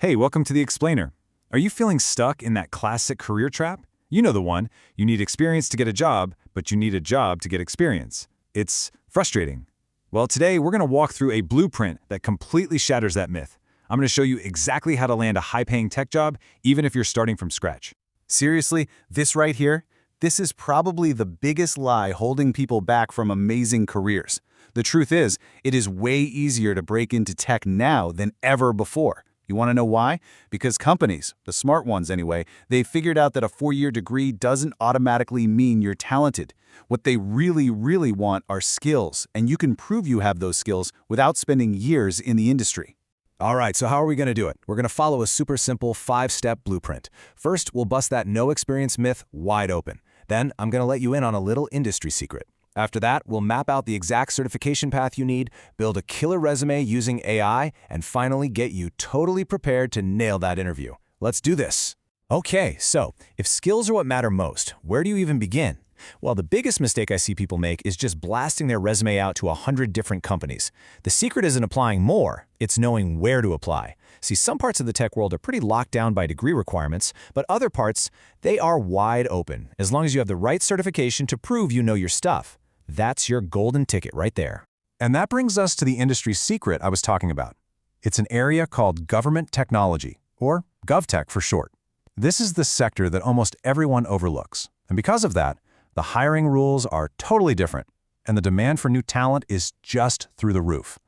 Hey, welcome to the Explainer. Are you feeling stuck in that classic career trap? You know the one. You need experience to get a job, but you need a job to get experience. It's frustrating. Well, today we're going to walk through a blueprint that completely shatters that myth. I'm going to show you exactly how to land a high-paying tech job, even if you're starting from scratch. Seriously, this right here, this is probably the biggest lie holding people back from amazing careers. The truth is, it is way easier to break into tech now than ever before. You want to know why? Because companies, the smart ones anyway, they figured out that a 4-year degree doesn't automatically mean you're talented. What they really want are skills, and you can prove you have those skills without spending years in the industry. All right, so how are we going to do it? We're going to follow a super simple 5-step blueprint. First, we'll bust that no experience myth wide open. Then, I'm going to let you in on a little industry secret. After that, we'll map out the exact certification path you need, build a killer resume using AI, and finally get you totally prepared to nail that interview. Let's do this. Okay, so if skills are what matter most, where do you even begin? Well, the biggest mistake I see people make is just blasting their resume out to 100 different companies. The secret isn't applying more, it's knowing where to apply. See, some parts of the tech world are pretty locked down by degree requirements, but other parts, they are wide open, as long as you have the right certification to prove you know your stuff. That's your golden ticket right there. And that brings us to the industry secret I was talking about. It's an area called government technology, or GovTech for short. This is the sector that almost everyone overlooks. And because of that, the hiring rules are totally different, and the demand for new talent is just through the roof.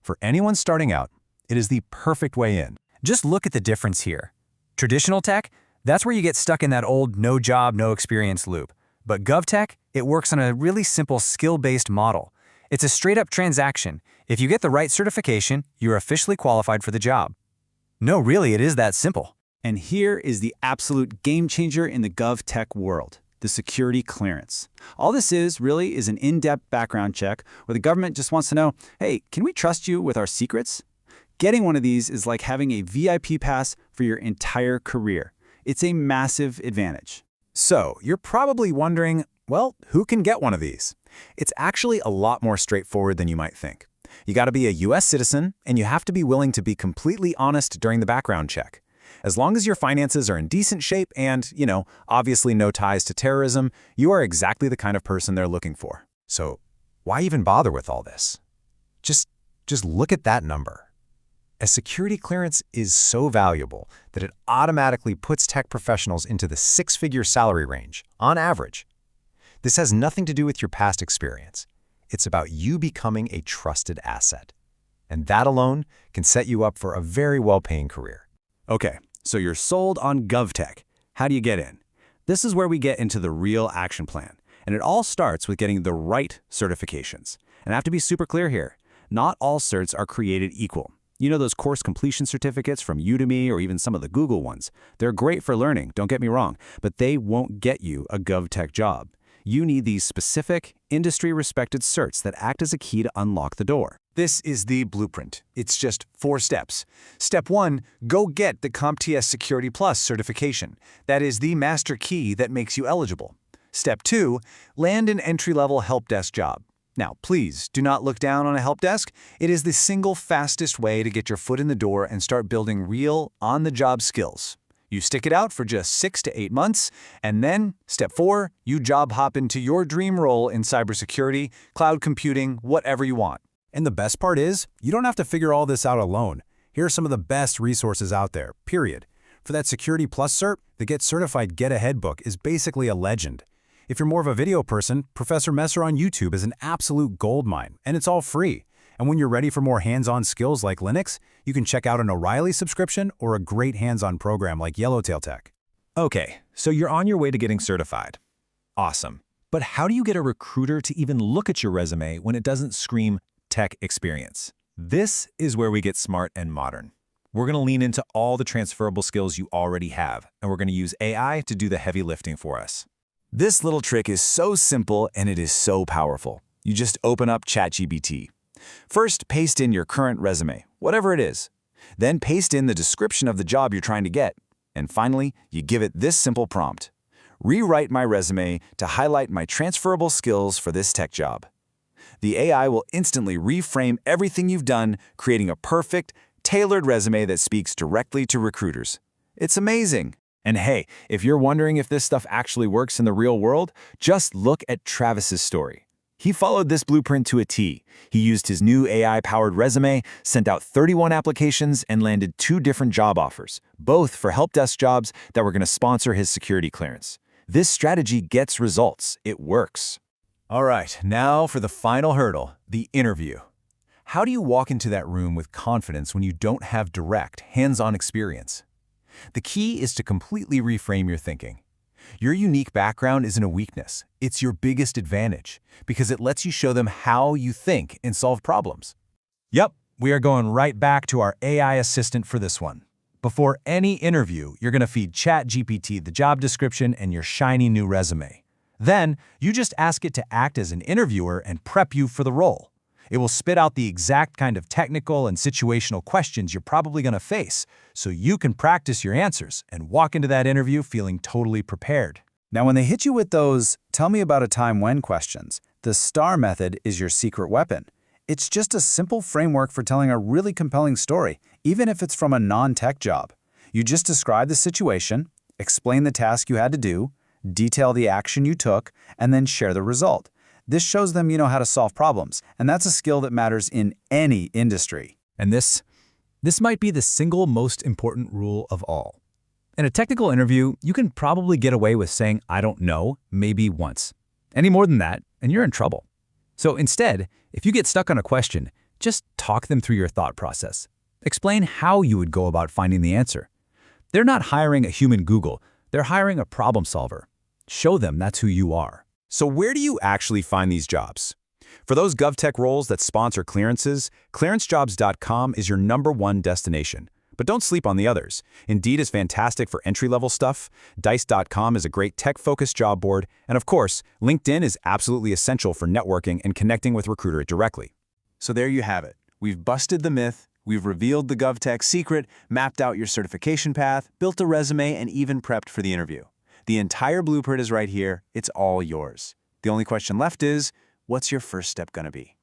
For anyone starting out, it is the perfect way in. Just look at the difference here. Traditional tech, that's where you get stuck in that old no job, no experience loop. But GovTech, it works on a really simple skill-based model. It's a straight-up transaction. If you get the right certification, you're officially qualified for the job. No, really, it is that simple. And here is the absolute game changer in the GovTech world, the security clearance. All this is really is an in-depth background check where the government just wants to know, hey, can we trust you with our secrets? Getting one of these is like having a VIP pass for your entire career. It's a massive advantage. So, you're probably wondering, well, who can get one of these? It's actually a lot more straightforward than you might think. You got to be a US citizen, and you have to be willing to be completely honest during the background check. As long as your finances are in decent shape and, obviously no ties to terrorism, you are exactly the kind of person they're looking for. So, why even bother with all this? Just look at that number. A security clearance is so valuable that it automatically puts tech professionals into the 6-figure salary range, on average. This has nothing to do with your past experience. It's about you becoming a trusted asset. And that alone can set you up for a very well-paying career. Okay, so you're sold on GovTech. How do you get in? This is where we get into the real action plan. And it all starts with getting the right certifications. And I have to be super clear here. Not all certs are created equal. You know those course completion certificates from Udemy or even some of the Google ones? They're great for learning, don't get me wrong, but they won't get you a GovTech job. You need these specific, industry-respected certs that act as a key to unlock the door. This is the blueprint. It's just 4 steps. Step 1, go get the CompTIA Security Plus certification. That is the master key that makes you eligible. Step 2, land an entry-level help desk job. Now, please do not look down on a help desk. It is the single fastest way to get your foot in the door and start building real, on-the-job skills. You stick it out for just 6 to 8 months, and then, step 4, you job hop into your dream role in cybersecurity, cloud computing, whatever you want. And the best part is, you don't have to figure all this out alone. Here are some of the best resources out there, period. For that Security Plus cert, the Get Certified Get Ahead book is basically a legend. If you're more of a video person, Professor Messer on YouTube is an absolute goldmine, and it's all free. And when you're ready for more hands-on skills like Linux, you can check out an O'Reilly subscription or a great hands-on program like Yellowtail Tech. Okay, so you're on your way to getting certified. Awesome. But how do you get a recruiter to even look at your resume when it doesn't scream tech experience? This is where we get smart and modern. We're going to lean into all the transferable skills you already have, and we're going to use AI to do the heavy lifting for us. This little trick is so simple and it is so powerful. You just open up ChatGPT. First, paste in your current resume, whatever it is. Then paste in the description of the job you're trying to get. And finally, you give it this simple prompt. Rewrite my resume to highlight my transferable skills for this tech job. The AI will instantly reframe everything you've done, creating a perfect, tailored resume that speaks directly to recruiters. It's amazing. And hey, if you're wondering if this stuff actually works in the real world, just look at Travis's story. He followed this blueprint to a T. He used his new AI-powered resume, sent out 31 applications, and landed 2 different job offers, both for help desk jobs that were going to sponsor his security clearance. This strategy gets results. It works. All right, now for the final hurdle, the interview. How do you walk into that room with confidence when you don't have direct, hands-on experience? The key is to completely reframe your thinking. Your unique background isn't a weakness. It's your biggest advantage because it lets you show them how you think and solve problems. Yep, we are going right back to our AI assistant for this one. Before any interview, you're going to feed ChatGPT the job description and your shiny new resume. Then, you just ask it to act as an interviewer and prep you for the role. It will spit out the exact kind of technical and situational questions you're probably going to face, so you can practice your answers and walk into that interview feeling totally prepared. Now, when they hit you with those "tell me about a time when" questions, the STAR method is your secret weapon. It's just a simple framework for telling a really compelling story, even if it's from a non-tech job. You just describe the situation, explain the task you had to do, detail the action you took, and then share the result. This shows them you know how to solve problems, and that's a skill that matters in any industry. And this might be the single most important rule of all. In a technical interview, you can probably get away with saying "I don't know" maybe once. Any more than that, and you're in trouble. So instead, if you get stuck on a question, just talk them through your thought process. Explain how you would go about finding the answer. They're not hiring a human Google, they're hiring a problem solver. Show them that's who you are. So where do you actually find these jobs? For those GovTech roles that sponsor clearances, clearancejobs.com is your #1 destination. But don't sleep on the others. Indeed is fantastic for entry-level stuff, Dice.com is a great tech-focused job board, and of course, LinkedIn is absolutely essential for networking and connecting with recruiters directly. So there you have it. We've busted the myth, we've revealed the GovTech secret, mapped out your certification path, built a resume, and even prepped for the interview. The entire blueprint is right here. It's all yours. The only question left is, what's your first step going to be?